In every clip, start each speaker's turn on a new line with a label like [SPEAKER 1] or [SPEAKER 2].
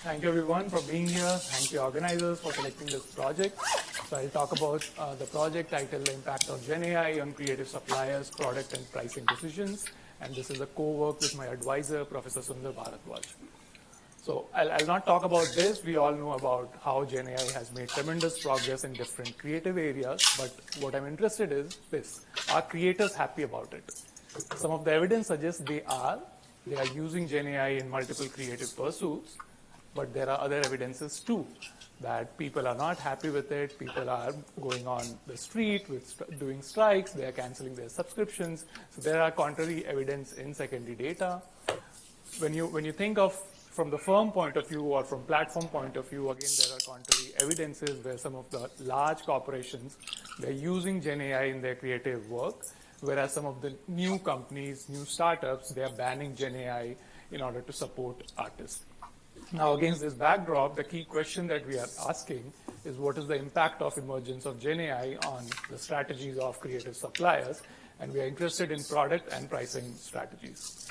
[SPEAKER 1] Thank you everyone for being here. Thank you organizers for selecting this project. So I'll talk about the project titled The Impact of Gen AI on Creative Suppliers, Product and Pricing Decisions. And this is a co-work with my advisor, Professor Sundar Bharadwaj. So I'll not talk about this. We all know about how Gen AI has made tremendous progress in different creative areas. But what I'm interested in is this. Are creators happy about it? Some of the evidence suggests they are. They are using Gen AI in multiple creative pursuits. But there are other evidences too, that people are not happy with it. People are going on the street doing strikes. They are canceling their subscriptions. So there are contrary evidence in secondary data. When you think of from the firm point of view or from platform point of view, again, there are contrary evidences where some of the large corporations, they're using Gen AI in their creative work, whereas some of the new companies, new startups, they are banning Gen AI in order to support artists. Now, against this backdrop, the key question that we are asking is what is the impact of emergence of Gen AI on the strategies of creative suppliers, and we are interested in product and pricing strategies.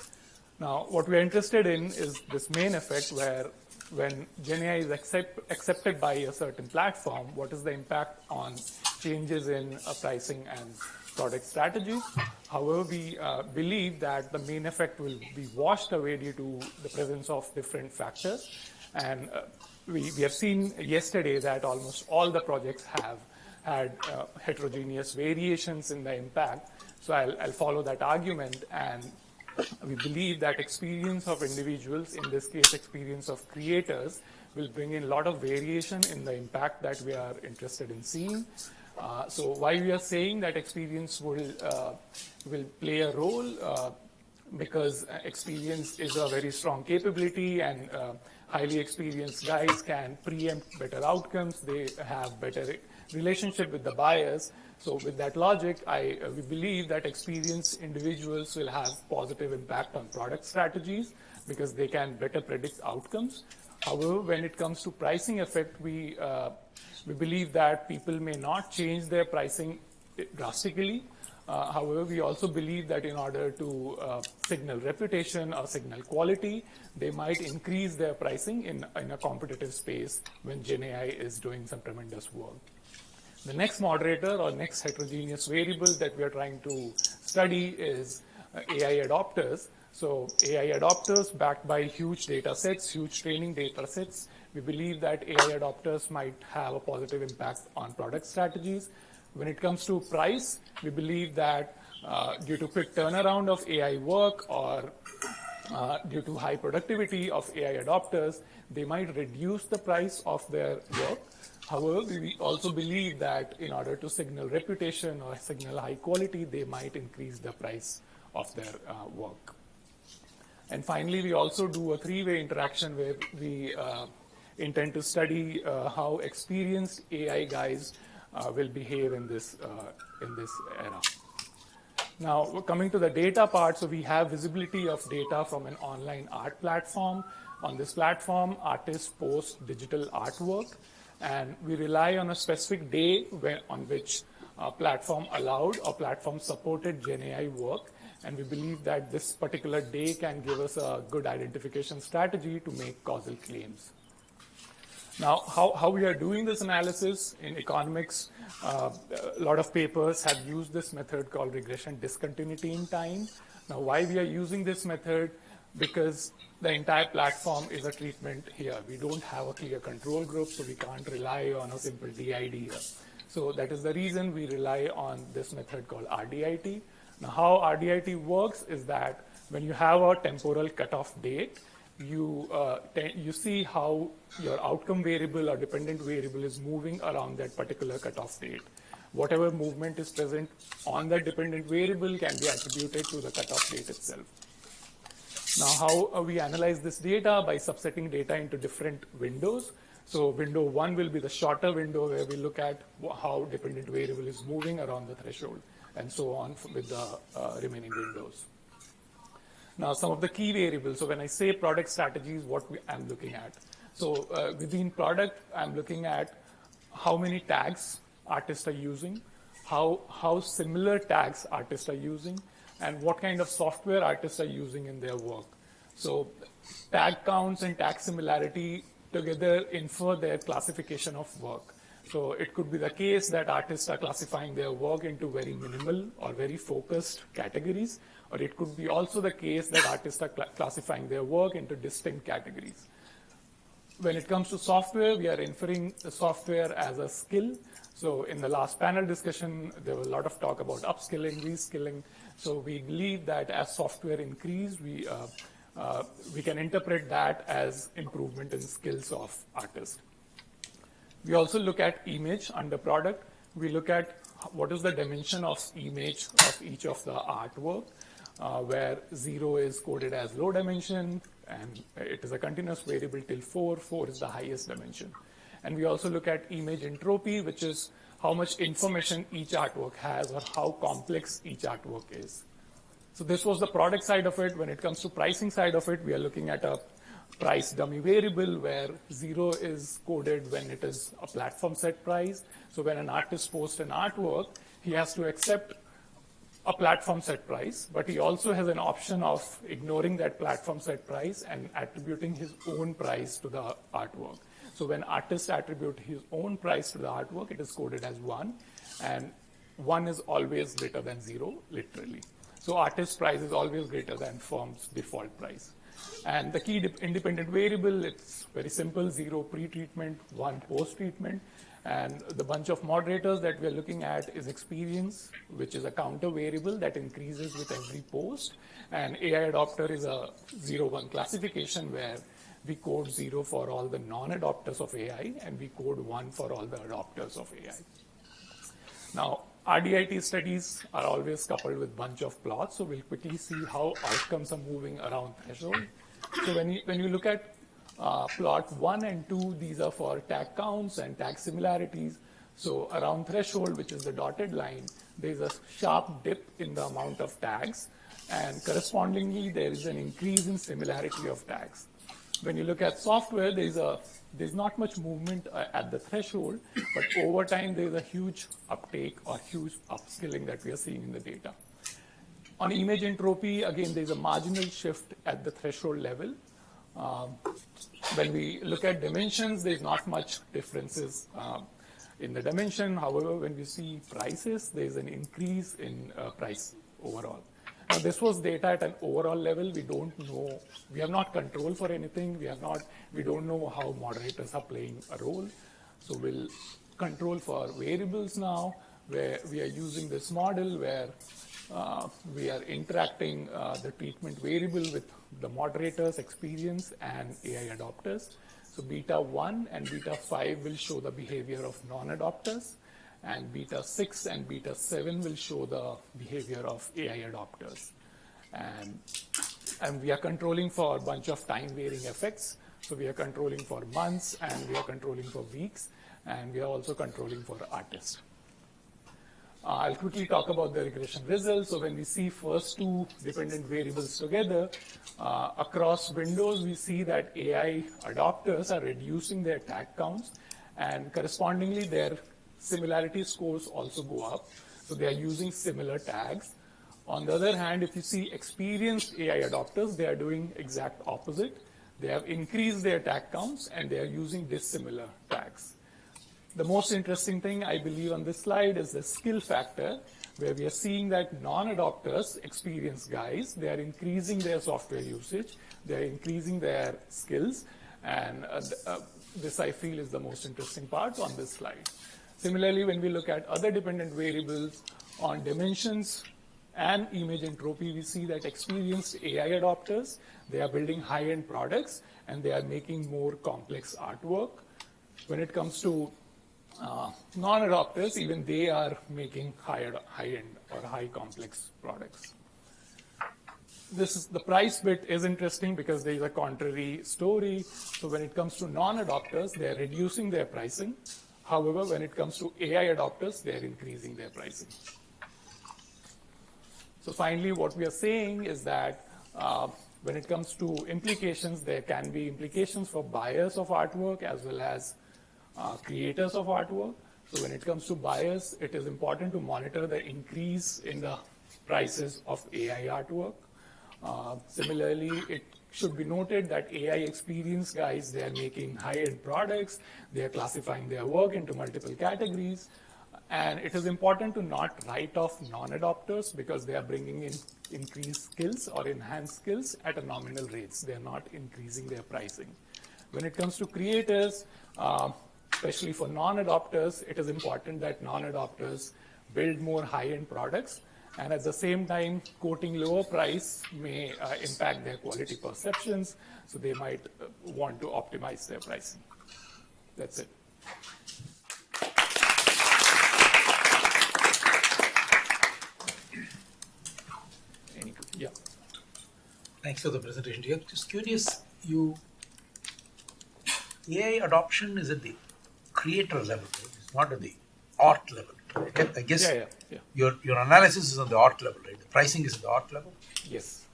[SPEAKER 1] Now, what we are interested in is this main effect where when Gen AI is accepted by a certain platform, what is the impact on changes in pricing and product strategies. However, we believe that the main effect will be washed away due to the presence of different factors. And we have seen yesterday that almost all the projects have had heterogeneous variations in the impact. So I'll follow that argument, and we believe that experience of individuals, in this case experience of creators, will bring in a lot of variation in the impact that we are interested in seeing. So why we are saying that experience will play a role, because experience is a very strong capability, and highly experienced guys can preempt better outcomes. They have better relationship with the buyers. So with that logic, we believe that experienced individuals will have positive impact on product strategies because they can better predict outcomes. However, when it comes to pricing effect, we believe that people may not change their pricing drastically. However, we also believe that in order to signal reputation or signal quality, they might increase their pricing in a competitive space when Gen AI is doing some tremendous work. The next moderator or next heterogeneous variable that we are trying to study is AI adopters. So AI adopters backed by huge data sets, huge training data sets. We believe that AI adopters might have a positive impact on product strategies. When it comes to price, we believe that due to quick turnaround of AI work or due to high productivity of AI adopters, they might reduce the price of their work. However, we also believe that in order to signal reputation or signal high quality, they might increase the price of their work. And finally, we also do a three-way interaction where we intend to study how experienced AI guys will behave in this era. Now, coming to the data part, so we have visibility of data from an online art platform. On this platform, artists post digital artwork, and we rely on a specific day on which platform allowed or platform supported Gen AI work. And we believe that this particular day can give us a good identification strategy to make causal claims. Now, how we are doing this analysis in economics, a lot of papers have used this method called regression discontinuity in time. Now, why we are using this method? Because the entire platform is a treatment here. We don't have a clear control group, so we can't rely on a simple DID here. So that is the reason we rely on this method called RDIT. Now, how RDIT works is that when you have a temporal cutoff date, you see how your outcome variable or dependent variable is moving around that particular cutoff date. Whatever movement is present on that dependent variable can be attributed to the cutoff date itself. Now, how we analyze this data? By subsetting data into different windows. So window 1 will be the shorter window where we look at how dependent variable is moving around the threshold, and so on with the remaining windows. Now, some of the key variables. So when I say product strategies, what I'm looking at. So within product, I'm looking at how many tags artists are using, how similar tags artists are using, and what kind of software artists are using in their work. So tag counts and tag similarity together infer their classification of work. So it could be the case that artists are classifying their work into very minimal or very focused categories, or it could be also the case that artists are classifying their work into distinct categories. When it comes to software, we are inferring the software as a skill. So in the last panel discussion, there was a lot of talk about upskilling, reskilling. So we believe that as software increase, we can interpret that as improvement in skills of artists. We also look at image under product. We look at what is the dimension of image of each of the artwork, where 0 is coded as low dimension, and it is a continuous variable till 4. 4 is the highest dimension. And we also look at image entropy, which is how much information each artwork has or how complex each artwork is. So this was the product side of it. When it comes to pricing side of it, we are looking at a price dummy variable where 0 is coded when it is a platform set price. So when an artist posts an artwork, he has to accept a platform set price, but he also has an option of ignoring that platform set price and attributing his own price to the artwork. So when artists attribute his own price to the artwork, it is coded as 1, and 1 is always greater than 0, literally. So artist price is always greater than firm's default price. And the key independent variable, it's very simple, 0 pre-treatment, 1 post-treatment. And the bunch of moderators that we're looking at is experience, which is a counter variable that increases with every post. And AI adopter is a 0-1 classification where we code 0 for all the non-adopters of AI, and we code 1 for all the adopters of AI. Now, RDIT studies are always coupled with bunch of plots, so we'll quickly see how outcomes are moving around threshold. So when you look at plot 1 and 2, these are for tag counts and tag similarities. So around threshold, which is the dotted line, there's a sharp dip in the amount of tags, and correspondingly, there is an increase in similarity of tags. When you look at software, there's not much movement at the threshold, but over time, there's a huge uptake or huge upskilling that we are seeing in the data. On image entropy, again, there's a marginal shift at the threshold level. When we look at dimensions, there's not much differences in the dimension. However, when we see prices, there's an increase in price overall. Now, this was data at an overall level. We don't know, we have not control for anything. We don't know how moderators are playing a role. So we'll control for variables now, where we are using this model where we are interacting the treatment variable with the moderators, experience, and AI adopters. So beta 1 and beta 5 will show the behavior of non-adopters, and beta 6 and beta 7 will show the behavior of AI adopters. And we are controlling for a bunch of time varying effects. So we are controlling for months, and we are controlling for weeks, and we are also controlling for artists. I'll quickly talk about the regression results. So when we see first two dependent variables together, across windows, we see that AI adopters are reducing their tag counts, and correspondingly, their similarity scores also go up. So they are using similar tags. On the other hand, if you see experienced AI adopters, they are doing exact opposite. They have increased their tag counts, and they are using dissimilar tags. The most interesting thing, I believe, on this slide is the skill factor, where we are seeing that non-adopters, experienced guys, they are increasing their software usage, they are increasing their skills, and this, I feel, is the most interesting part on this slide. Similarly, when we look at other dependent variables on dimensions and image entropy, we see that experienced AI adopters, they are building high-end products, and they are making more complex artwork. When it comes to non-adopters, even they are making high-end or high complex products. The price bit is interesting because there is a contrary story. So when it comes to non-adopters, they are reducing their pricing. However, when it comes to AI adopters, they are increasing their pricing. So finally, what we are saying is that when it comes to implications, there can be implications for buyers of artwork as well as creators of artwork. So when it comes to buyers, it is important to monitor the increase in the prices of AI artwork. Similarly, it should be noted that AI experience guys, they are making high-end products, they are classifying their work into multiple categories, and it is important to not write off non-adopters because they are bringing in increased skills or enhanced skills at a nominal rates. They are not increasing their pricing. When it comes to creators, especially for non-adopters, it is important that non-adopters build more high-end products, and at the same time, quoting lower price may impact their quality perceptions, so they might want to optimize their pricing. That's it. Yeah.
[SPEAKER 2] Thanks for the presentation. Just curious, AI adoption is at the creator level, right? It's not at the art level. Right? I guess your analysis is on the art level, right? The pricing is at the art level.
[SPEAKER 1] Yes.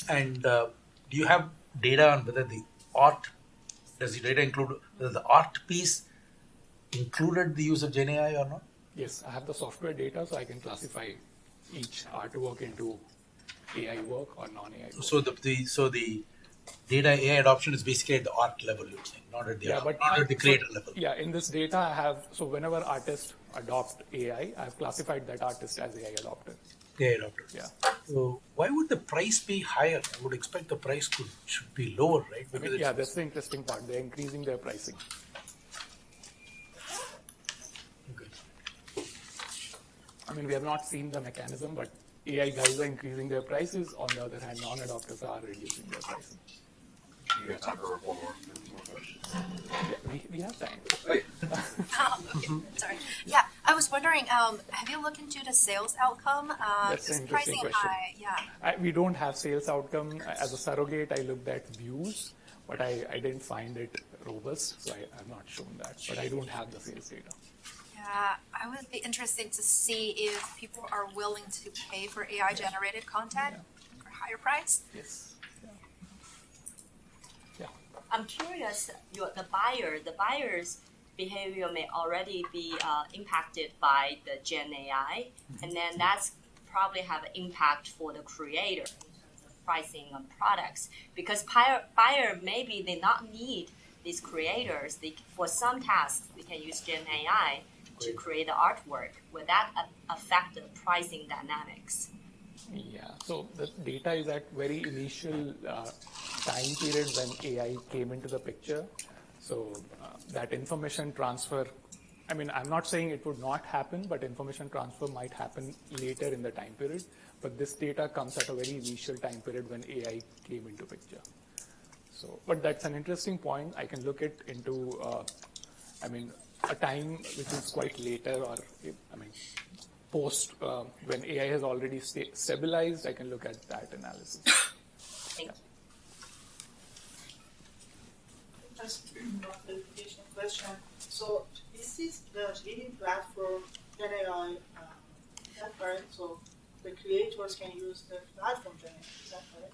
[SPEAKER 2] And do you have data on whether the art, does the data include whether the art piece included the use of GenAI or not?
[SPEAKER 1] Yes, I have the software data, so I can classify each artwork into AI work or non-AI work.
[SPEAKER 2] So the data AI adoption is basically at the art level, you're saying, not at the not at the creator level.
[SPEAKER 1] Yeah, in this data I have, so whenever artists adopt AI, I've classified that artist as AI adopter.
[SPEAKER 2] AI adopter.
[SPEAKER 1] Yeah.
[SPEAKER 2] So why would the price be higher? I would expect the price should be lower, right? Because
[SPEAKER 1] yeah, that's the interesting part. They're increasing their pricing.
[SPEAKER 2] Okay.
[SPEAKER 1] I mean, we have not seen the mechanism, but AI guys are increasing their prices. On the other hand, non-adopters are reducing their pricing.
[SPEAKER 3] You have time for one more question.
[SPEAKER 1] Yeah, we have time.
[SPEAKER 3] Hey.
[SPEAKER 4] Sorry. Yeah, I was wondering, have you looked into the sales outcome?
[SPEAKER 1] That's an interesting
[SPEAKER 4] pricing
[SPEAKER 1] question.
[SPEAKER 4] high, yeah.
[SPEAKER 1] We don't have sales outcome. As a surrogate, I looked at views, but I didn't find it robust, so I'm not shown that. But I don't have the sales data.
[SPEAKER 4] Yeah, I would be interested to see if people are willing to pay for AI-generated content for higher price.
[SPEAKER 1] Yes.
[SPEAKER 5] I'm curious, the buyer's behavior may already be impacted by the Gen AI, and then that's probably have an impact for the creator in terms of pricing of products. Because buyer maybe they not need these creators. For some tasks, we can use Gen AI to create the artwork. Would that affect the pricing dynamics?
[SPEAKER 1] Yeah, so the data is at very initial time period when AI came into the picture. So that information transfer, I mean, I'm not saying it would not happen, but information transfer might happen later in the time period. But this data comes at a very initial time period when AI came into picture. So, but that's an interesting point. I can look it into, a time which is quite later, or post when AI has already stabilized. I can look at that analysis.
[SPEAKER 5] Thank you.
[SPEAKER 6] Just a clarification question. So this is the leading platform Gen AI, is that correct? So the creators can use the platform Gen AI, is that correct?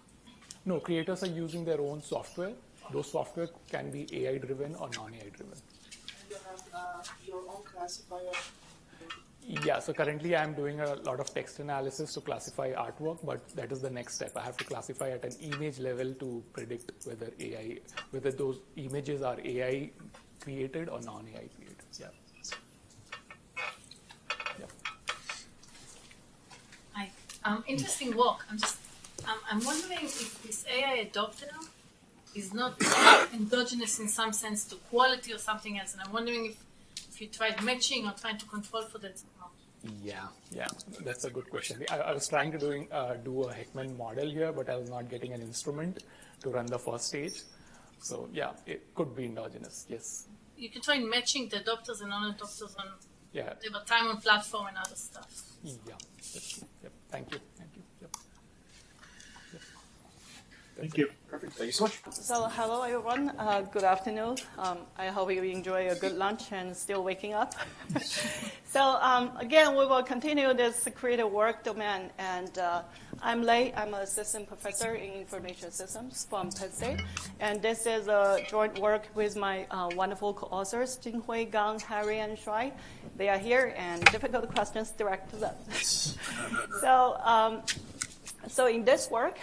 [SPEAKER 1] No, creators are using their own software. Those software can be AI driven or non-AI driven.
[SPEAKER 6] And you have your own classifier.
[SPEAKER 1] Yeah, so currently I'm doing a lot of text analysis to classify artwork, but that is the next step. I have to classify at an image level to predict whether those images are AI created or non-AI created. Yeah.
[SPEAKER 7] Hi. Interesting work. I'm wondering if this AI adopter is not endogenous in some sense to quality or something else, and I'm wondering if you tried matching or trying to control for that somehow.
[SPEAKER 1] Yeah, that's a good question. I was trying to do a Heckman model here, but I was not getting an instrument to run the first stage. So yeah, it could be endogenous, yes.
[SPEAKER 7] You can try matching the adopters and non-adopters on
[SPEAKER 1] the
[SPEAKER 7] time on platform and other stuff.
[SPEAKER 1] Yeah, that's true. Yep. Thank you. Yep.
[SPEAKER 3] Thank you. Perfect. Thank you so much.
[SPEAKER 8] So hello everyone, good afternoon. I hope you enjoy a good lunch and still waking up. So again, we will continue this creative work domain, and I'm Lei. I'm an assistant professor in information systems from Penn State, and this is a joint work with my wonderful co-authors, Jinghui, Gang, Harry, and Shuai. They are here, and difficult questions direct to them. So So in this work,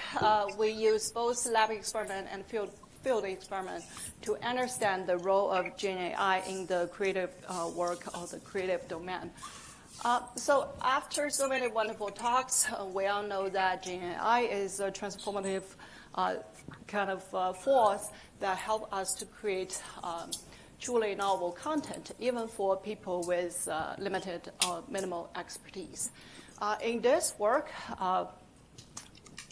[SPEAKER 8] we use both lab experiment and field experiment to understand the role of GenAI in the creative work or the creative domain. So after so many wonderful talks, we all know that GenAI is a transformative kind of force that help us to create truly novel content, even for people with limited or minimal expertise. In this work,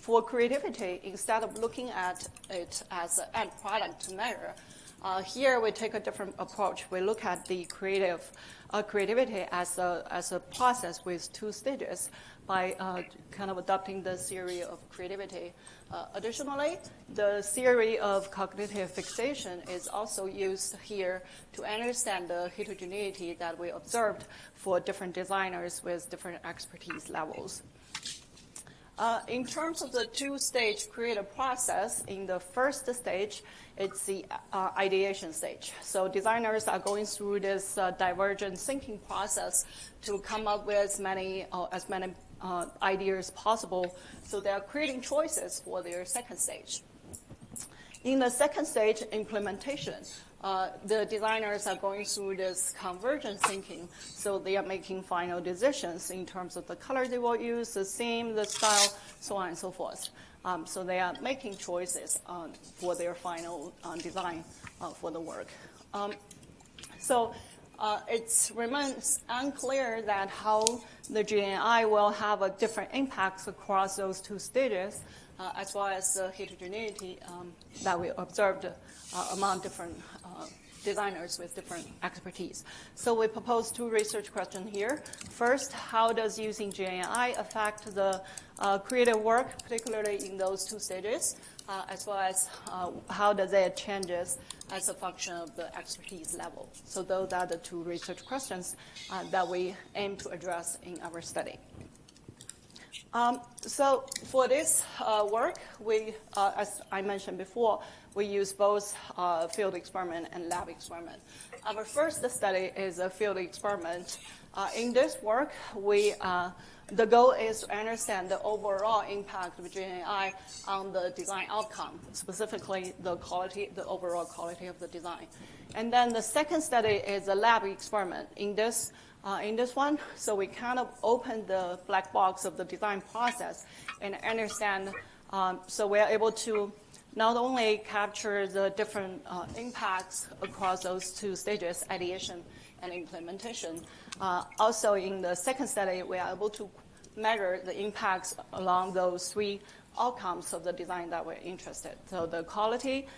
[SPEAKER 8] for creativity, instead of looking at it as an end product to measure, here we take a different approach. We look at the creativity as a process with two stages by kind of adopting the theory of creativity. Additionally, the theory of cognitive fixation is also used here to understand the heterogeneity that we observed for different designers with different expertise levels. In terms of the two-stage creative process, in the first stage, it's the ideation stage. So designers are going through this divergent thinking process to come up with as many ideas possible. So they are creating choices for their second stage. In the second stage, implementation, the designers are going through this convergent thinking, so they are making final decisions in terms of the color they will use, the theme, the style, so on and so forth. So they are making choices for their final design for the work. So it remains unclear that how the GenAI will have a different impacts across those two stages, as well as the heterogeneity that we observed among different designers with different expertise. So we propose two research questions here. First, how does using GenAI affect the creative work, particularly in those two stages, as well as how does it changes as a function of the expertise level? So those are the two research questions that we aim to address in our study. So for this work, we, as I mentioned before, we use both field experiment and lab experiment. Our first study is a field experiment. In this work, the goal is to understand the overall impact of GenAI on the design outcome, specifically the overall quality of the design. And then the second study is a lab experiment. In this one, so we kind of open the black box of the design process and understand, so we are able to not only capture the different impacts across those two stages, ideation and implementation, also in the second study, we are able to measure the impacts along those three outcomes of the design that we're interested. So the quality,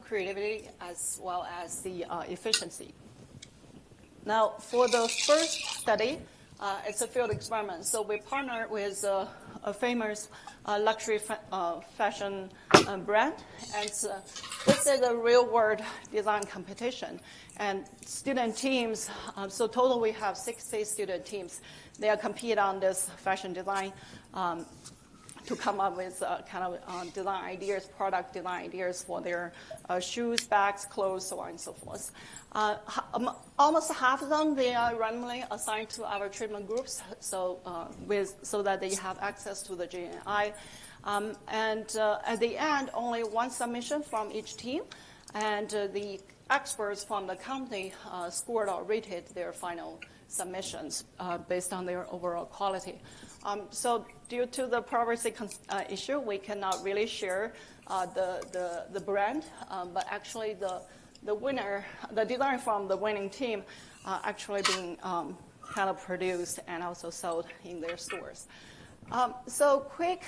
[SPEAKER 8] creativity, as well as the efficiency. Now, for the first study, it's a field experiment. So we partner with a famous luxury fashion brand. And this is a real-world design competition. And student teams, so total we have 60 student teams. They are compete on this fashion design to come up with kind of design ideas, product design ideas for their shoes, bags, clothes, so on and so forth. Almost half of them, they are randomly assigned to our treatment groups, so that they have access to the GenAI. And at the end, only one submission from each team, and the experts from the company scored or rated their final submissions based on their overall quality. So due to the privacy issue, we cannot really share the brand, but actually the winner, the design from the winning team, actually being kind of produced and also sold in their stores. So quick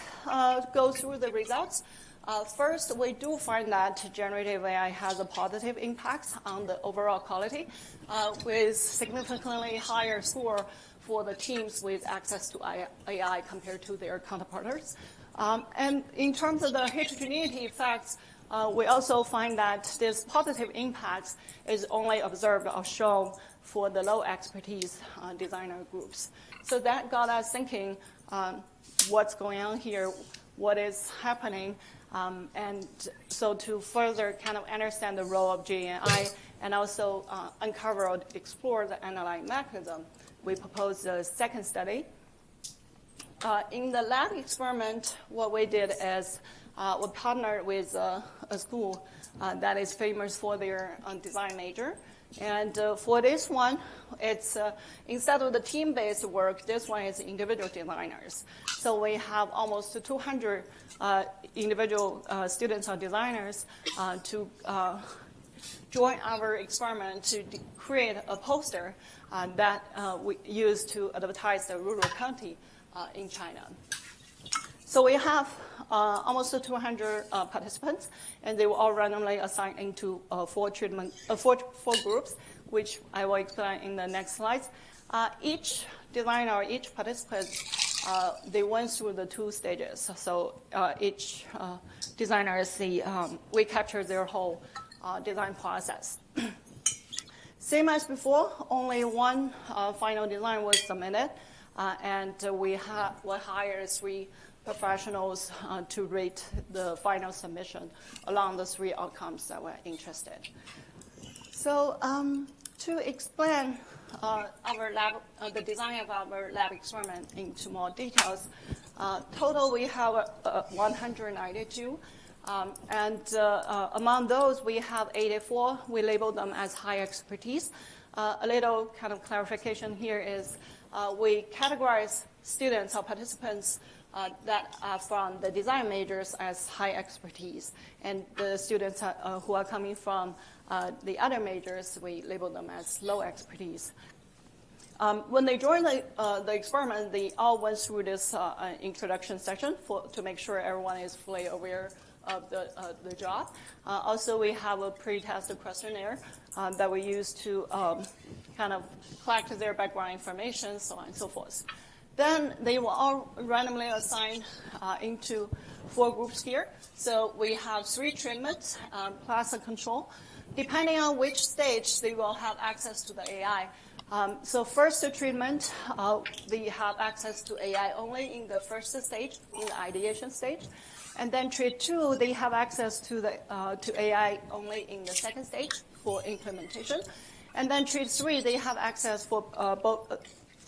[SPEAKER 8] go through the results. First, we do find that generative AI has a positive impact on the overall quality, with significantly higher score for the teams with access to AI compared to their counterparts. And in terms of the heterogeneity effects, we also find that this positive impact is only observed or shown for the low expertise designer groups. So that got us thinking, what's going on here, what is happening, and so to further kind of understand the role of GenAI and also uncover or explore the underlying mechanism, we proposed a second study. in the lab experiment, what we did is we partnered with a school that is famous for their design major. And for this one, it's instead of the team-based work, this one is individual designers. So we have almost 200 individual students or designers to join our experiment to create a poster that we use to advertise the rural county in China. So we have almost 200 participants, and they were all randomly assigned into four groups, which I will explain in the next slides. Each designer or each participant, they went through the 2 stages. So each designer, we captured their whole design process. Same as before, only one final design was submitted, and we hired 3 professionals to rate the final submission along the 3 outcomes that we're interested. So to explain our lab, the design of our lab experiment into more details, total we have 192. And among those, we have 84. We label them as high expertise. A little kind of clarification here is we categorize students or participants that are from the design majors as high expertise. And the students who are coming from the other majors, we label them as low expertise. When they joined the experiment, they all went through this introduction section to make sure everyone is fully aware of the job. Also, we have a pre-test questionnaire that we use to kind of collect their background information, so on and so forth. Then they were all randomly assigned into 4 groups here. So we have 3 treatments plus a control. Depending on which stage, they will have access to the AI. So first treatment, they have access to AI only in the first stage, in the ideation stage. And then treat 2, they have access to AI only in the second stage for implementation. And then treat 3, they have access for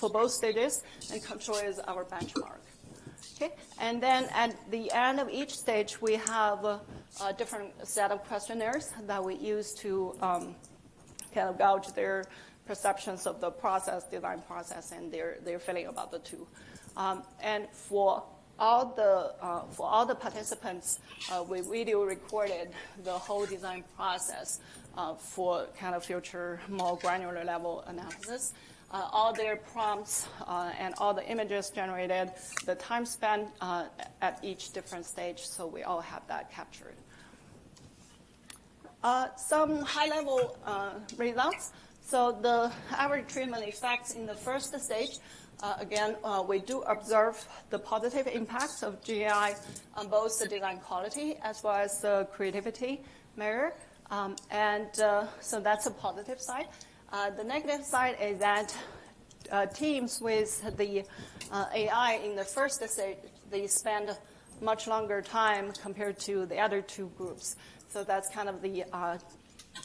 [SPEAKER 8] both stages, and control is our benchmark. Okay, and then at the end of each stage, we have a different set of questionnaires that we use to kind of gauge their perceptions of the process, design process, and their feeling about the 2. And for all the participants, we video recorded the whole design process for kind of future more granular level analysis. All their prompts and all the images generated, the time spent at each different stage, so we all have that captured. Some high-level results. So the average treatment effects in the first stage, again, we do observe the positive impacts of GAI on both the design quality as well as the creativity measure. So that's a positive side. The negative side is that teams with the AI in the first stage, they spend much longer time compared to the other 2 groups. So that's kind of the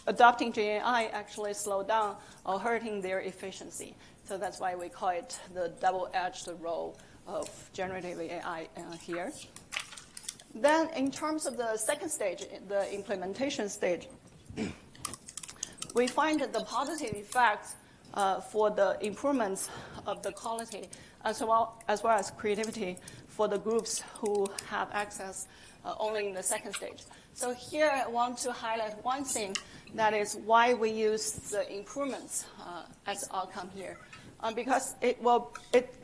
[SPEAKER 8] adopting GAI actually slow down or hurting their efficiency. So that's why we call it the double-edged role of generative AI here. Then in terms of the second stage, the implementation stage, we find that the positive effects for the improvements of the quality as well as creativity for the groups who have access only in the second stage. So here I want to highlight one thing, that is why we use the improvements as outcome here. Because it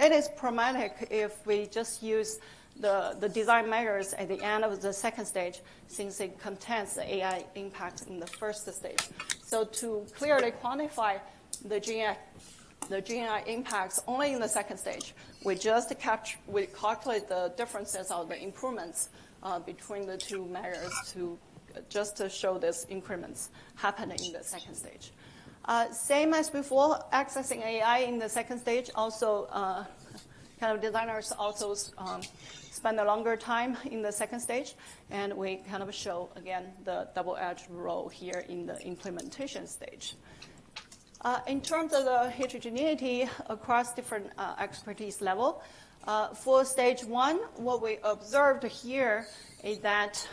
[SPEAKER 8] is problematic if we just use the design measures at the end of the second stage, since it contains the AI impact in the first stage. So to clearly quantify the GAI impacts only in the second stage, we calculate the differences or the improvements between the 2 measures just to show these increments happening in the second stage. Same as before, accessing AI in the second stage also kind of designers also spend a longer time in the second stage, and we kind of show, again, the double-edged role here in the implementation stage. In terms of the heterogeneity across different expertise level, For stage 1, what we observed here is that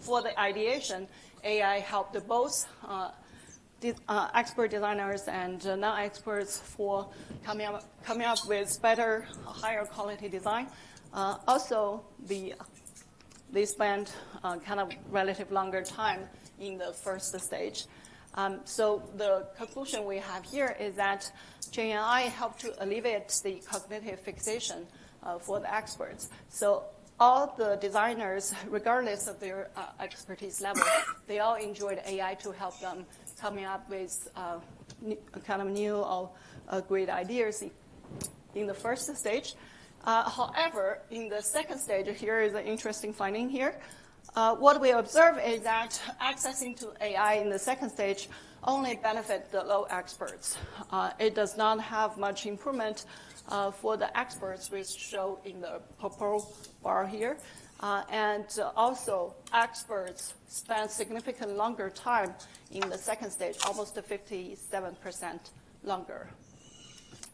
[SPEAKER 8] for the ideation, AI helped both expert designers and non-experts for coming up with better, higher quality design. Also, they spent kind of relative longer time in the first stage. So the conclusion we have here is that GenAI helped to alleviate the cognitive fixation for the experts. So all the designers, regardless of their expertise level, they all enjoyed AI to help them coming up with kind of new or great ideas in the first stage. However, in the second stage, here is an interesting finding here. What we observe is that accessing to AI in the second stage only benefit the low experts. It does not have much improvement for the experts, which show in the purple bar here. And also, experts spend significantly longer time in the second stage, almost 57% longer.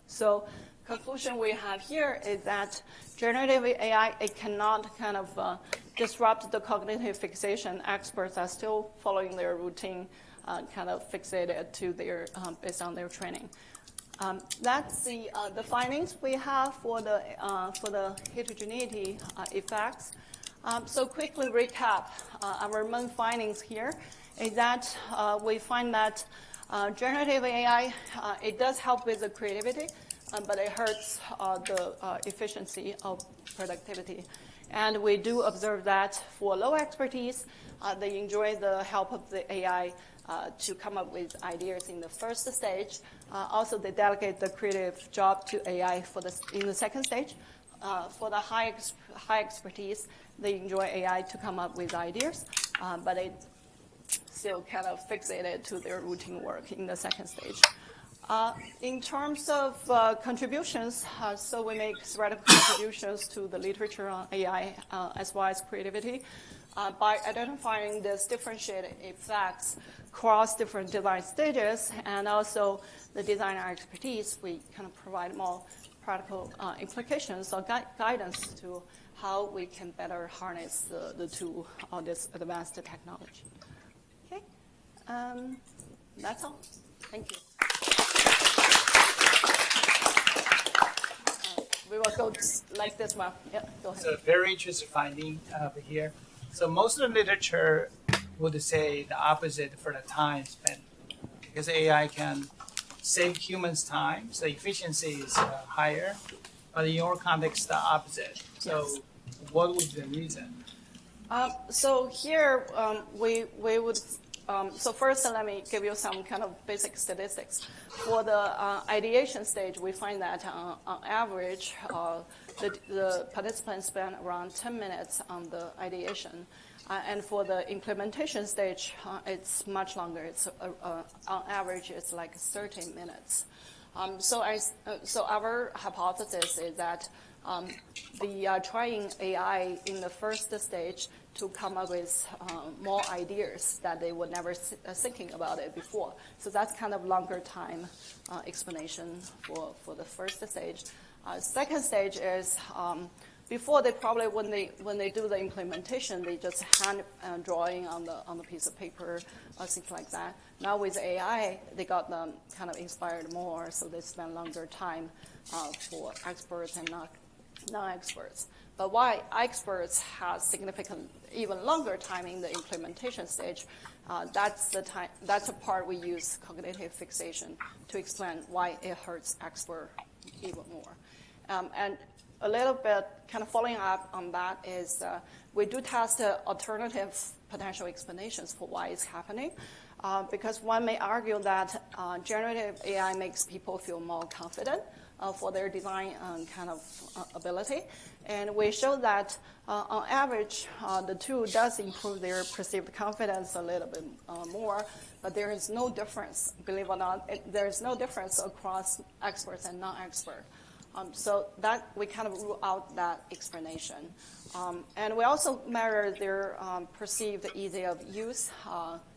[SPEAKER 8] So conclusion we have here is that generative AI, it cannot kind of disrupt the cognitive fixation. Experts are still following their routine, kind of fixated to their, based on their training. That's the findings we have for the heterogeneity effects. So quickly recap, our main findings here is that we find that generative AI, it does help with the creativity, but it hurts the efficiency of productivity. And we do observe that for low expertise, they enjoy the help of the AI to come up with ideas in the first stage. Also, they delegate the creative job to AI in the second stage. For the high expertise, they enjoy AI to come up with ideas, but it still kind of fixated to their routine work in the second stage. In terms of contributions, so we make theoretical contributions to the literature on AI as well as creativity by identifying these differentiated effects across different design stages, and also the designer expertise. We kind of provide more practical implications or guidance to how we can better harness the tool of this advanced technology. Okay, that's all. Thank you. We will go like this one. Yeah, go ahead.
[SPEAKER 9] So very interesting finding over here. So most of the literature would say the opposite for the time spent, because AI can save humans time, so efficiency is higher. But in your context, the opposite. So yes. What would be the reason?
[SPEAKER 8] So here we would. So first, let me give you some kind of basic statistics. For the ideation stage, we find that on average, the participants spend around 10 minutes on the ideation. And for the implementation stage, it's much longer. It's on average, it's like 30 minutes. So our hypothesis is that trying AI in the first stage to come up with more ideas that they were never thinking about it before. So that's kind of longer time explanation for the first stage. Second stage is before they probably when they do the implementation, they just hand drawing on the piece of paper or things like that. Now with AI, they got them kind of inspired more, so they spend longer time for experts and non-experts. But why experts have significant, even longer time in the implementation stage, that's a part we use cognitive fixation to explain why it hurts expert even more. And a little bit kind of following up on that is we do test alternative potential explanations for why it's happening. Because one may argue that generative AI makes people feel more confident for their design kind of ability. And we show that on average, the tool does improve their perceived confidence a little bit more, but there is no difference, believe it or not, there is no difference across experts and non-expert. So that we kind of rule out that explanation. And we also measure their perceived ease of use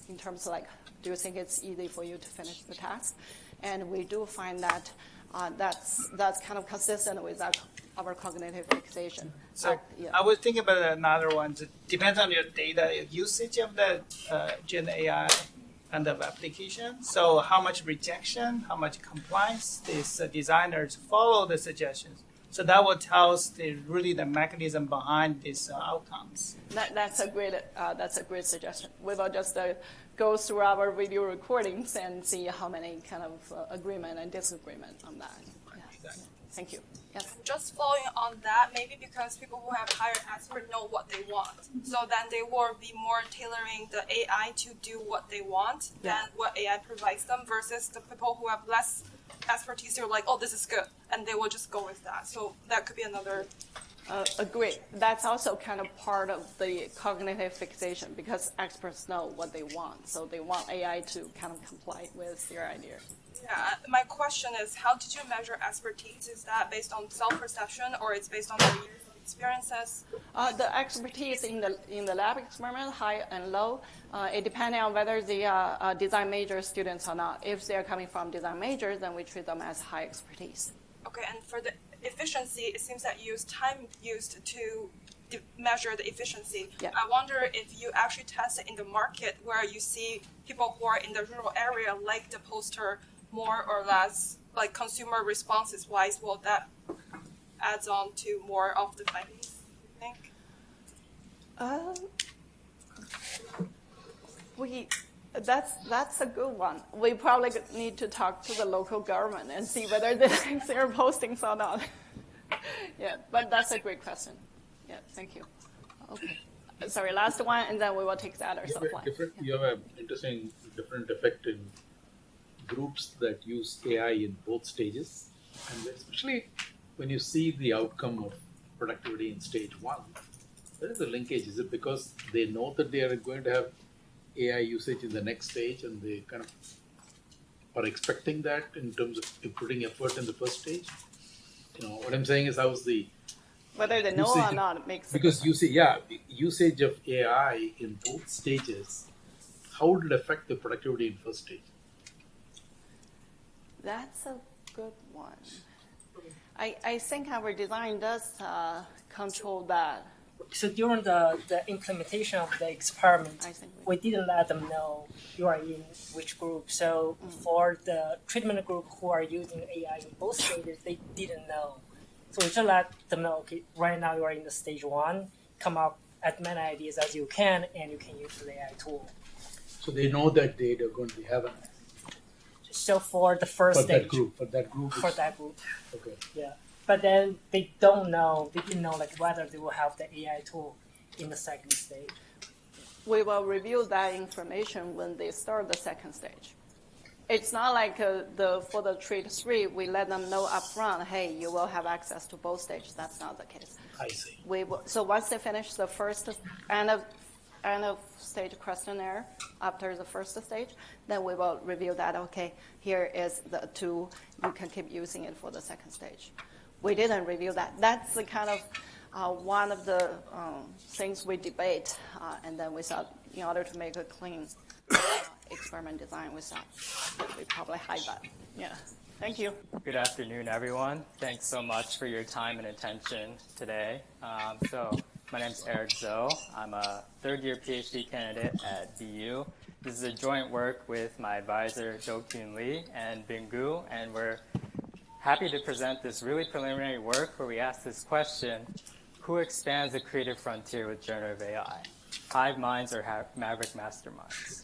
[SPEAKER 8] in terms of like, do you think it's easy for you to finish the task? And we do find that that's kind of consistent with that our cognitive fixation.
[SPEAKER 9] So
[SPEAKER 8] yeah.
[SPEAKER 9] I was thinking about another one. It depends on your data usage of the Gen AI kind of application. So how much rejection, how much compliance these designers follow the suggestions. So that will tell us really the mechanism behind these outcomes.
[SPEAKER 8] That's a great suggestion. We will just go through our video recordings and see how many kind of agreement and disagreement on that. Yeah.
[SPEAKER 9] Exactly.
[SPEAKER 8] Thank you. Yes.
[SPEAKER 10] Just following on that, maybe because people who have higher expert know what they want, so then they will be more tailoring the AI to do what they want than what AI provides them, versus the people who have less expertise, they're like, oh, this is good, and they will just go with that. So that could be another.
[SPEAKER 8] Agree. That's also kind of part of the cognitive fixation, because experts know what they want, so they want AI to kind of comply with their idea.
[SPEAKER 10] Yeah, my question is, how did you measure expertise? Is that based on self-perception, or it's based on their years of experiences?
[SPEAKER 8] The expertise in the lab experiment, high and low, it depends on whether the design major students or not. If they're coming from design majors, then we treat them as high expertise.
[SPEAKER 10] Okay, and for the efficiency, it seems that you use time used to measure the efficiency.
[SPEAKER 8] Yeah.
[SPEAKER 10] I wonder if you actually test it in the market, where you see people who are in the rural area like the poster more or less, like consumer responses wise, will that adds on to more of the findings, you think?
[SPEAKER 8] That's a good one. We probably need to talk to the local government and see whether they think their postings or not. Yeah, but that's a great question. Yeah, thank you. Okay. Sorry, last one, and then we will take the others offline.
[SPEAKER 2] You have an interesting different effect in groups that use AI in both stages, and especially when you see the outcome of productivity in stage one, where is the linkage? Is it because they know that they are going to have AI usage in the next stage, and they kind of are expecting that in terms of putting effort in the first stage? You know, what I'm saying is, how's the
[SPEAKER 8] whether they know or not makes
[SPEAKER 2] because usage of AI in both stages, how would it affect the productivity in first stage?
[SPEAKER 8] That's a good one. I think our design does control that.
[SPEAKER 11] So during the implementation of the experiment,
[SPEAKER 8] I think
[SPEAKER 11] we didn't let them know you are in which group. So for the treatment group who are using AI in both stages, they didn't know. So we just let them know, okay, right now you are in the stage one, come up as many ideas as you can, and you can use the AI tool.
[SPEAKER 2] So they know that they are going to be having
[SPEAKER 11] So for the first
[SPEAKER 2] for
[SPEAKER 11] stage.
[SPEAKER 2] that group.
[SPEAKER 11] For that group.
[SPEAKER 2] Okay.
[SPEAKER 11] Yeah. But then they didn't know like whether they will have the AI tool in the second stage.
[SPEAKER 8] We will review that information when they start the second stage. It's not like for the treat 3, we let them know upfront, hey, you will have access to both stages. That's not the case.
[SPEAKER 2] I see.
[SPEAKER 8] So once they finish the first end of stage questionnaire after the first stage, then we will review that. Okay, here is the tool. You can keep using it for the second stage. We didn't review that. That's the kind of one of the things we debate, and then we thought, in order to make a clean experiment design, we thought we probably hide that. Yeah. Thank you.
[SPEAKER 12] Good afternoon, everyone. Thanks so much for your time and attention today. So my name is Zhou. I'm a third-year PhD candidate at BU. This is a joint work with my advisor, Zhou Li and Bingu, and we're happy to present this really preliminary work where we ask this question: who expands the creative frontier with generative AI? Hive minds or maverick masterminds?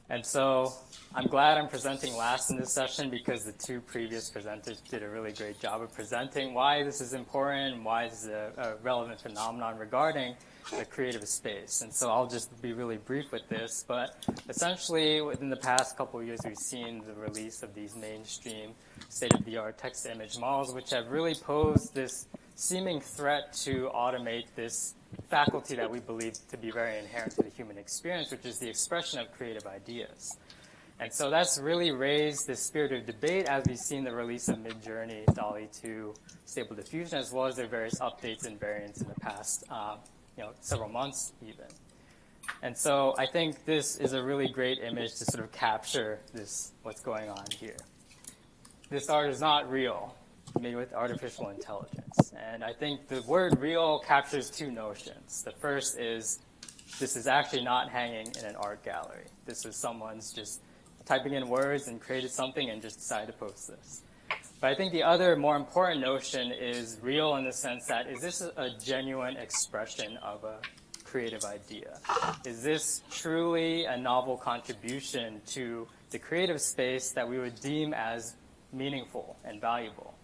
[SPEAKER 12] And so I'm glad I'm presenting last in this session, because the two previous presenters did a really great job of presenting why this is important and why this is a relevant phenomenon regarding the creative space. And so I'll just be really brief with this, but essentially within the past couple of years, we've seen the release of these mainstream state-of-the-art text-to-image models, which have really posed this seeming threat to automate this faculty that we believe to be very inherent to the human experience, which is the expression of creative ideas. And so that's really raised the spirit of debate as we've seen the release of Midjourney, DALL-E 2, Stable Diffusion, as well as their various updates and variants in the past several months even. And so I think this is a really great image to sort of capture what's going on here. This art is not real. made with artificial intelligence. And I think the word real captures two notions. The first is this is actually not hanging in an art gallery. This is someone's just typing in words and created something and just decided to post this. But I think the other more important notion is real in the sense that is this a genuine expression of a creative idea? Is this truly a novel contribution to the creative space that we would deem as meaningful and valuable?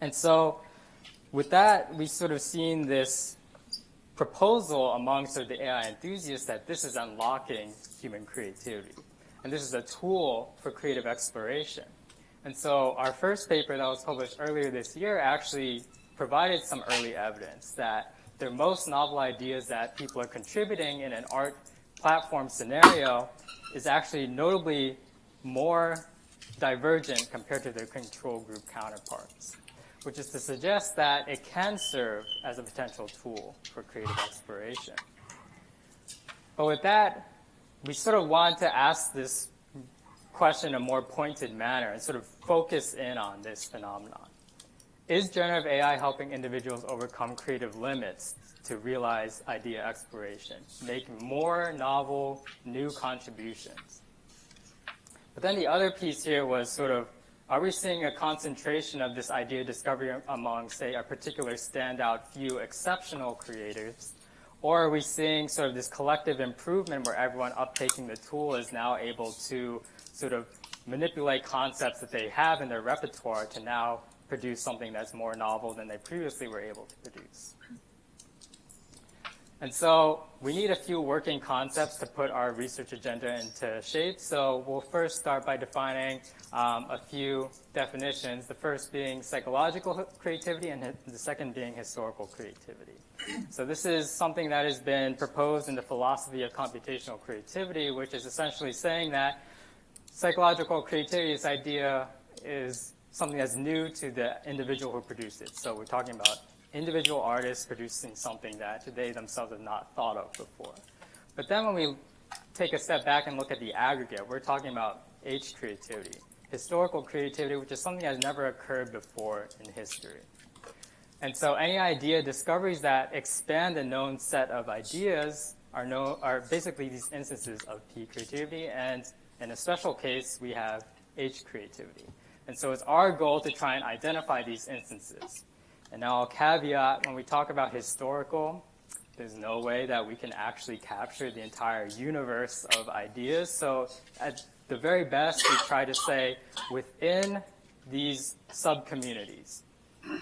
[SPEAKER 12] And so with that, we've sort of seen this proposal among sort of the AI enthusiasts that this is unlocking human creativity. And this is a tool for creative exploration. And so our first paper that was published earlier this year actually provided some early evidence that the most novel ideas that people are contributing in an art platform scenario is actually notably more divergent compared to their control group counterparts, which is to suggest that it can serve as a potential tool for creative exploration. But with that, we sort of want to ask this question in a more pointed manner and sort of focus in on this phenomenon. Is generative AI helping individuals overcome creative limits to realize idea exploration, make more novel, new contributions? But then the other piece here was sort of, are we seeing a concentration of this idea discovery among, say, a particular standout few exceptional creators? Or are we seeing sort of this collective improvement where everyone uptaking the tool is now able to sort of manipulate concepts that they have in their repertoire to now produce something that's more novel than they previously were able to produce? And so we need a few working concepts to put our research agenda into shape. So we'll first start by defining a few definitions, the first being psychological creativity and the second being historical creativity. So this is something that has been proposed in the philosophy of computational creativity, which is essentially saying that psychological creativity, this idea, is something that's new to the individual who produced it. So we're talking about individual artists producing something that they themselves have not thought of before. But then when we take a step back and look at the aggregate, we're talking about age creativity, historical creativity, which is something that has never occurred before in history. And so any idea discoveries that expand a known set of ideas are basically these instances of P creativity, and in a special case, we have H creativity. And so it's our goal to try and identify these instances. And now I'll caveat, when we talk about historical, there's no way that we can actually capture the entire universe of ideas. So at the very best, we try to say, within these sub-communities,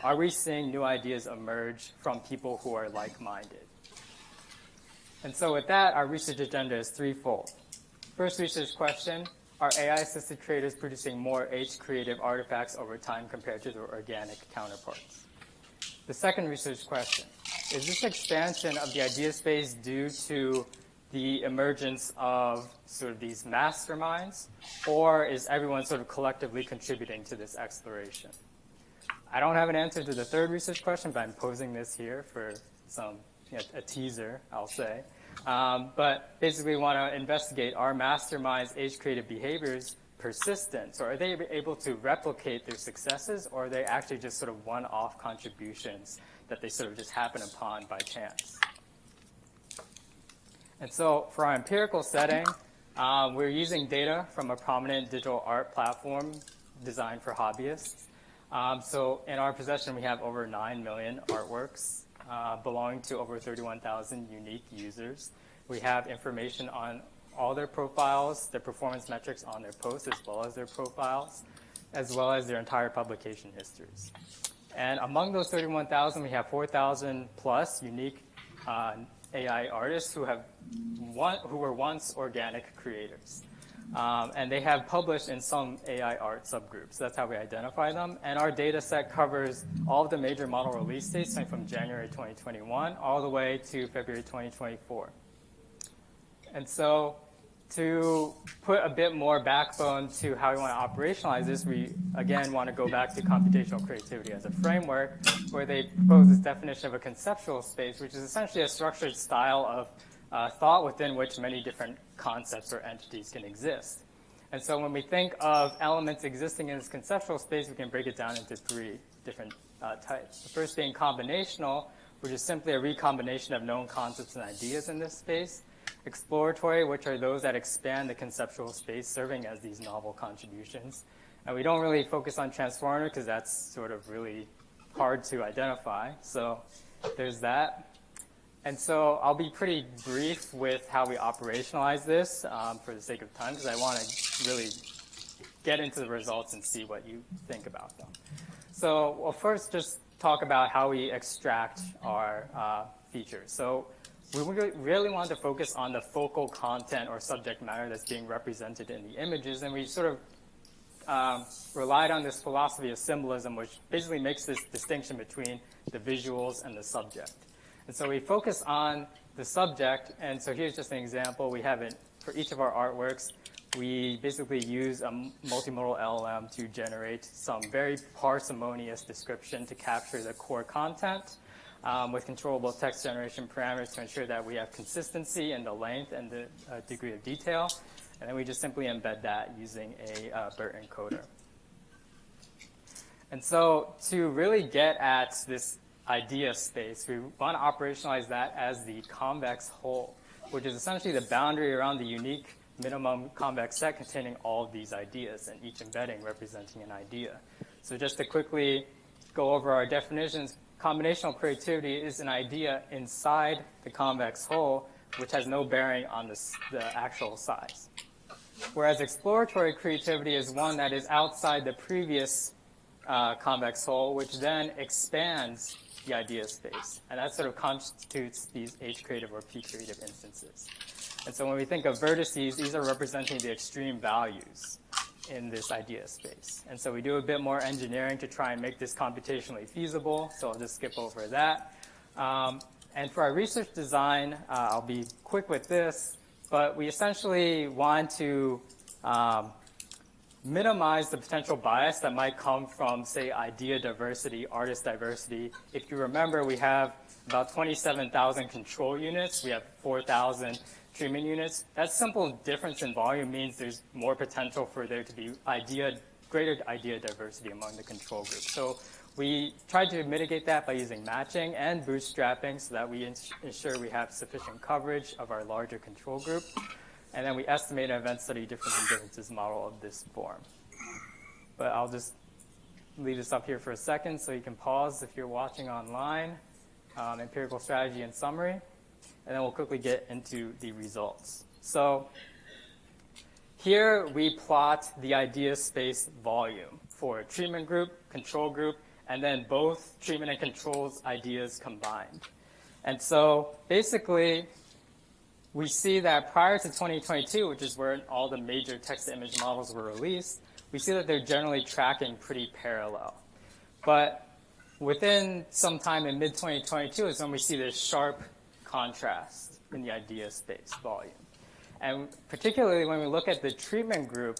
[SPEAKER 12] are we seeing new ideas emerge from people who are like-minded? And so with that, our research agenda is threefold. First research question, are AI-assisted creators producing more H-creative artifacts over time compared to their organic counterparts? The second research question, is this expansion of the idea space due to the emergence of sort of these masterminds, or is everyone sort of collectively contributing to this exploration? I don't have an answer to the third research question, but I'm posing this here for a teaser, I'll say. But basically we want to investigate, are masterminds' age-creative behaviors persistent? So are they able to replicate their successes, or are they actually just sort of one-off contributions that they sort of just happen upon by chance? And so for our empirical setting, we're using data from a prominent digital art platform designed for hobbyists. So in our possession, we have over 9 million artworks belonging to over 31,000 unique users. We have information on all their profiles, their performance metrics on their posts, as well as their profiles, as well as their entire publication histories. And among those 31,000, we have 4,000 plus unique AI artists who were once organic creators. And they have published in some AI art subgroups. That's how we identify them. And our data set covers all of the major model release dates, starting from January 2021 all the way to February 2024. And so to put a bit more backbone to how we want to operationalize this, we, again, want to go back to computational creativity as a framework, where they propose this definition of a conceptual space, which is essentially a structured style of thought within which many different concepts or entities can exist. And so when we think of elements existing in this conceptual space, we can break it down into three different types. The first being combinational, which is simply a recombination of known concepts and ideas in this space. Exploratory, which are those that expand the conceptual space, serving as these novel contributions. And we don't really focus on transformer because that's sort of really hard to identify. So there's that. And so I'll be pretty brief with how we operationalize this for the sake of time, because I want to really get into the results and see what you think about them. So we'll first just talk about how we extract our features. So we really want to focus on the focal content or subject matter that's being represented in the images, and we sort of relied on this philosophy of symbolism, which basically makes this distinction between the visuals and the subject. And so we focus on the subject, and so here's just an example. We have it for each of our artworks. We basically use a multimodal LLM to generate some very parsimonious description to capture the core content with controllable text generation parameters to ensure that we have consistency in the length and the degree of detail. And then we just simply embed that using a BERT encoder. And so to really get at this idea space, we want to operationalize that as the convex whole, which is essentially the boundary around the unique minimum convex set containing all of these ideas, and each embedding representing an idea. So just to quickly go over our definitions, combinational creativity is an idea inside the convex whole, which has no bearing on the actual size. Whereas exploratory creativity is one that is outside the previous convex whole, which then expands the idea space. And that sort of constitutes these H creative or P creative instances. And so when we think of vertices, these are representing the extreme values in this idea space. And so we do a bit more engineering to try and make this computationally feasible. So I'll just skip over that. And for our research design, I'll be quick with this, but we essentially want to minimize the potential bias that might come from, say, idea diversity, artist diversity. If you remember, we have about 27,000 control units. We have 4,000 treatment units. That simple difference in volume means there's more potential for there to be greater idea diversity among the control group. So we tried to mitigate that by using matching and bootstrapping so that we ensure we have sufficient coverage of our larger control group. And then we estimate an event study difference and differences model of this form. But I'll just leave this up here for a second so you can pause if you're watching online, empirical strategy and summary, and then we'll quickly get into the results. So here we plot the idea space volume for treatment group, control group, and then both treatment and controls ideas combined. And so basically, we see that prior to 2022, which is where all the major text-to-image models were released, we see that they're generally tracking pretty parallel. But within some time in mid-2022 is when we see this sharp contrast in the idea space volume. And particularly when we look at the treatment group,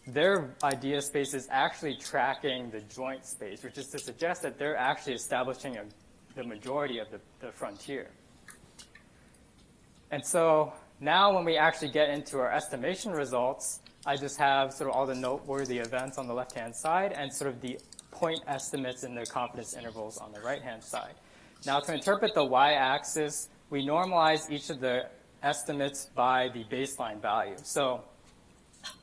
[SPEAKER 12] their idea space is actually tracking the joint space, which is to suggest that they're actually establishing the majority of the frontier. And so now when we actually get into our estimation results, I just have sort of all the noteworthy events on the left-hand side and sort of the point estimates and the confidence intervals on the right-hand side. Now to interpret the y-axis, we normalize each of the estimates by the baseline value. So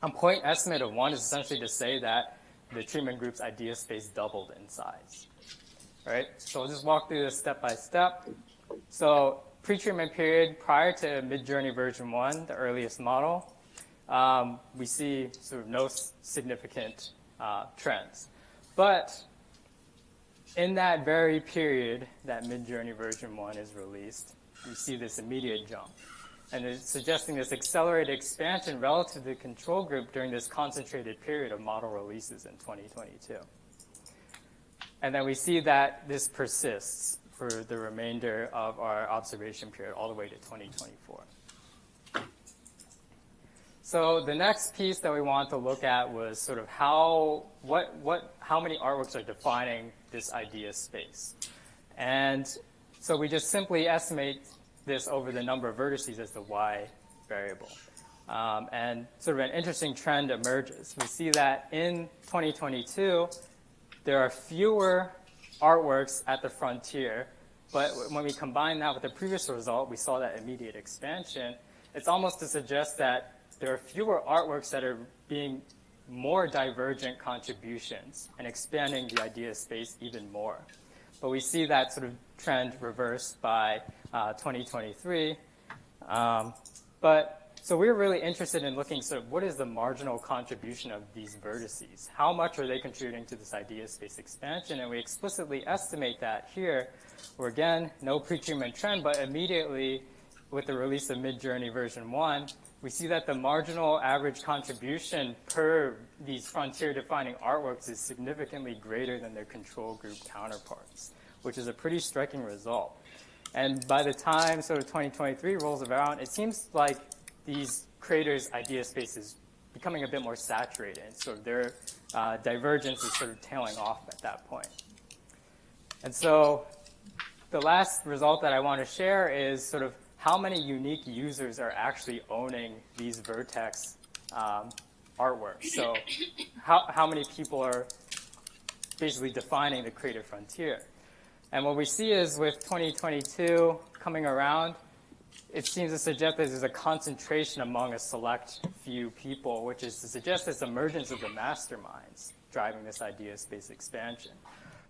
[SPEAKER 12] a point estimate of 1 is essentially to say that the treatment group's idea space doubled in size. Right? So we'll just walk through this step by step. So pre-treatment period prior to Midjourney version 1, the earliest model, we see sort of no significant trends. But in that very period that Midjourney version 1 is released, we see this immediate jump. And it's suggesting this accelerated expansion relative to the control group during this concentrated period of model releases in 2022. And then we see that this persists for the remainder of our observation period all the way to 2024. So the next piece that we wanted to look at was sort of how many artworks are defining this idea space. And so we just simply estimate this over the number of vertices as the y variable. And sort of an interesting trend emerges. We see that in 2022, there are fewer artworks at the frontier, but when we combine that with the previous result, we saw that immediate expansion. It's almost to suggest that there are fewer artworks that are being more divergent contributions and expanding the idea space even more. But we see that sort of trend reversed by 2023. So we're really interested in looking sort of what is the marginal contribution of these vertices? How much are they contributing to this idea space expansion? And we explicitly estimate that here, where again, no pre-treatment trend, but immediately with the release of Midjourney version 1, we see that the marginal average contribution per these frontier-defining artworks is significantly greater than their control group counterparts, which is a pretty striking result. And by the time sort of 2023 rolls around, it seems like these creators' idea space is becoming a bit more saturated. So their divergence is sort of tailing off at that point. And so the last result that I want to share is sort of how many unique users are actually owning these vertex artworks. So how many people are basically defining the creative frontier. And what we see is with 2022 coming around, it seems to suggest that there's a concentration among a select few people, which is to suggest this emergence of the masterminds driving this idea space expansion.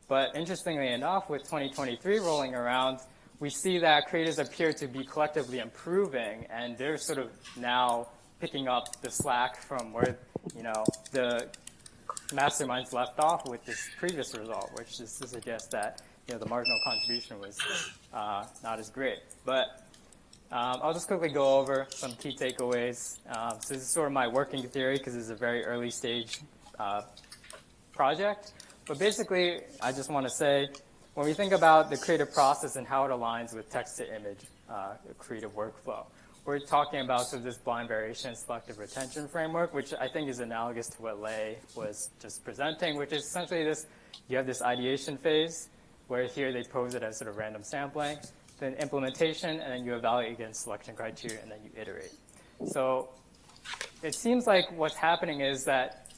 [SPEAKER 12] But interestingly enough, with 2023 rolling around, we see that creators appear to be collectively improving, and they're sort of now picking up the slack from where, the masterminds left off with this previous result, which is to suggest that, the marginal contribution was not as great. But I'll just quickly go over some key takeaways. So this is sort of my working theory because it's a very early stage project. But basically, I just want to say, when we think about the creative process and how it aligns with text-to-image creative workflow, we're talking about sort of this blind variation and selective retention framework, which I think is analogous to what Lei was just presenting, which is essentially this, you have this ideation phase, where here they pose it as sort of random sampling, then implementation, and then you evaluate against selection criteria, and then you iterate. So it seems like what's happening is that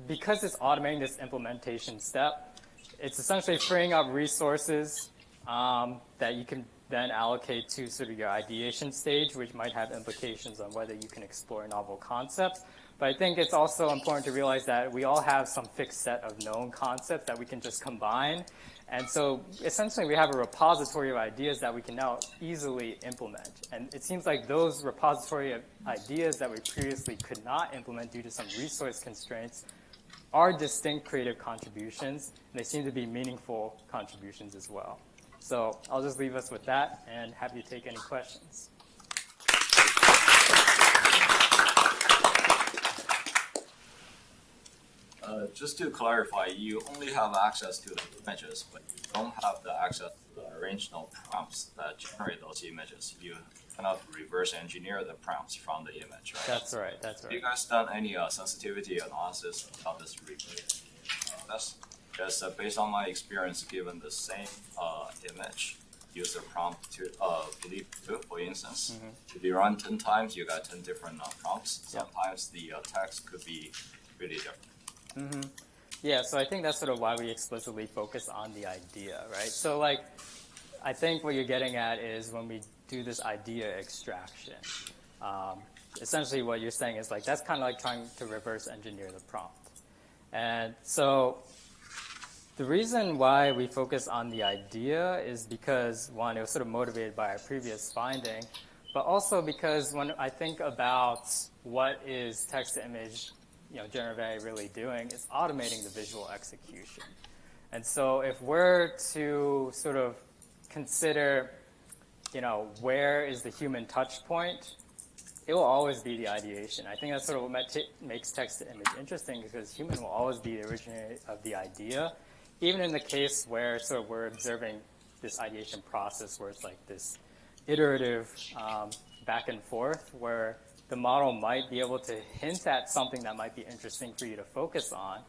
[SPEAKER 12] because it's automating this implementation step, it's essentially freeing up resources that you can then allocate to sort of your ideation stage, which might have implications on whether you can explore novel concepts. But I think it's also important to realize that we all have some fixed set of known concepts that we can just combine. And so essentially we have a repository of ideas that we can now easily implement. And it seems like those repository of ideas that we previously could not implement due to some resource constraints are distinct creative contributions, and they seem to be meaningful contributions as well. So I'll just leave us with that and happy to take any questions.
[SPEAKER 13] Just to clarify, you only have access to the images, but you don't have the access to the original prompts that generate those images. You cannot reverse engineer the prompts from the image, right?
[SPEAKER 12] That's right, that's right.
[SPEAKER 13] Have you guys done any sensitivity analysis about this that's just based on my experience, given the same image, use a prompt to believe to, for instance. If you run 10 times, you got 10 different prompts. Sometimes the text could be really different.
[SPEAKER 12] Yeah, so I think that's sort of why we explicitly focus on the idea, right? So I think what you're getting at is when we do this idea extraction, essentially what you're saying is that's kind of like trying to reverse engineer the prompt. And so the reason why we focus on the idea is because, one, it was sort of motivated by our previous finding, but also because when I think about what is text-to-image generative AI really doing, is automating the visual execution. And so if we're to sort of consider, where is the human touch point, it will always be the ideation. I think that's sort of what makes text-to-image interesting, because human will always be the originator of the idea, even in the case where sort of we're observing this ideation process where it's like this iterative back and forth, where the model might be able to hint at something that might be interesting for you to focus on,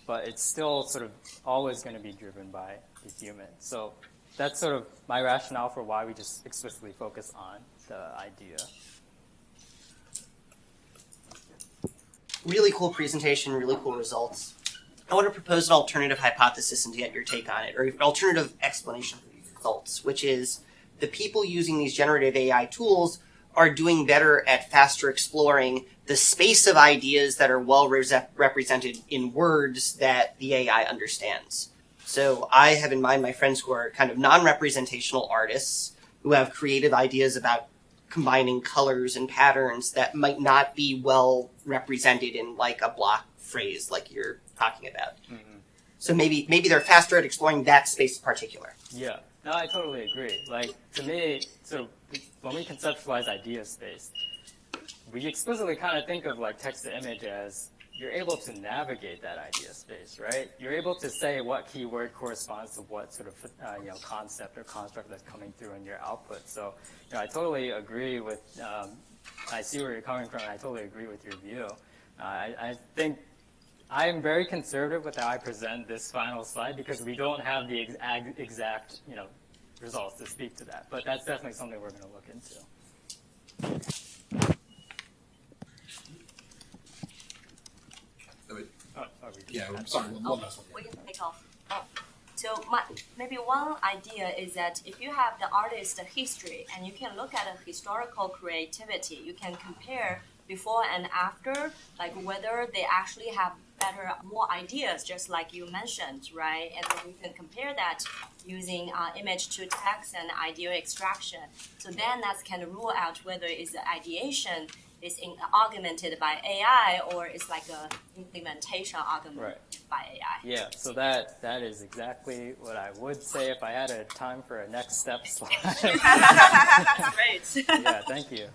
[SPEAKER 12] but it's still sort of always going to be driven by the human. So that's sort of my rationale for why we just explicitly focus on the idea.
[SPEAKER 14] really cool presentation, really cool results. I want to propose an alternative hypothesis and to get your take on it, or an alternative explanation for these results, which is the people using these generative AI tools are doing better at faster exploring the space of ideas that are well represented in words that the AI understands. So I have in mind my friends who are kind of non-representational artists who have creative ideas about combining colors and patterns that might not be well represented in like a block phrase like you're talking about. Mm-hmm. So maybe they're faster at exploring that space in particular.
[SPEAKER 12] Yeah, no, I totally agree. Like, to me, so when we conceptualize idea space, we explicitly kind of think of like text to image as you're able to navigate that idea space, right? You're able to say what keyword corresponds to what sort of concept or construct that's coming through in your output. So, I totally agree with. I see where you're coming from, and I totally agree with your view. I think I am very conservative with how I present this final slide because we don't have the exact results to speak to that. But that's definitely something we're going to look into.
[SPEAKER 3] I'm sorry, one last one.
[SPEAKER 5] We can take off. So maybe one idea is that if you have the artist history and you can look at a historical creativity, you can compare before and after, like whether they actually have more ideas, just like you mentioned, right? And then you can compare that using image to text and idea extraction. So then that can rule out whether it's the ideation is augmented by AI or it's like a implementation augmented by AI.
[SPEAKER 12] Yeah, so that is exactly what I would say if I had a time for a next step slide.
[SPEAKER 5] Great.
[SPEAKER 12] Yeah, thank you.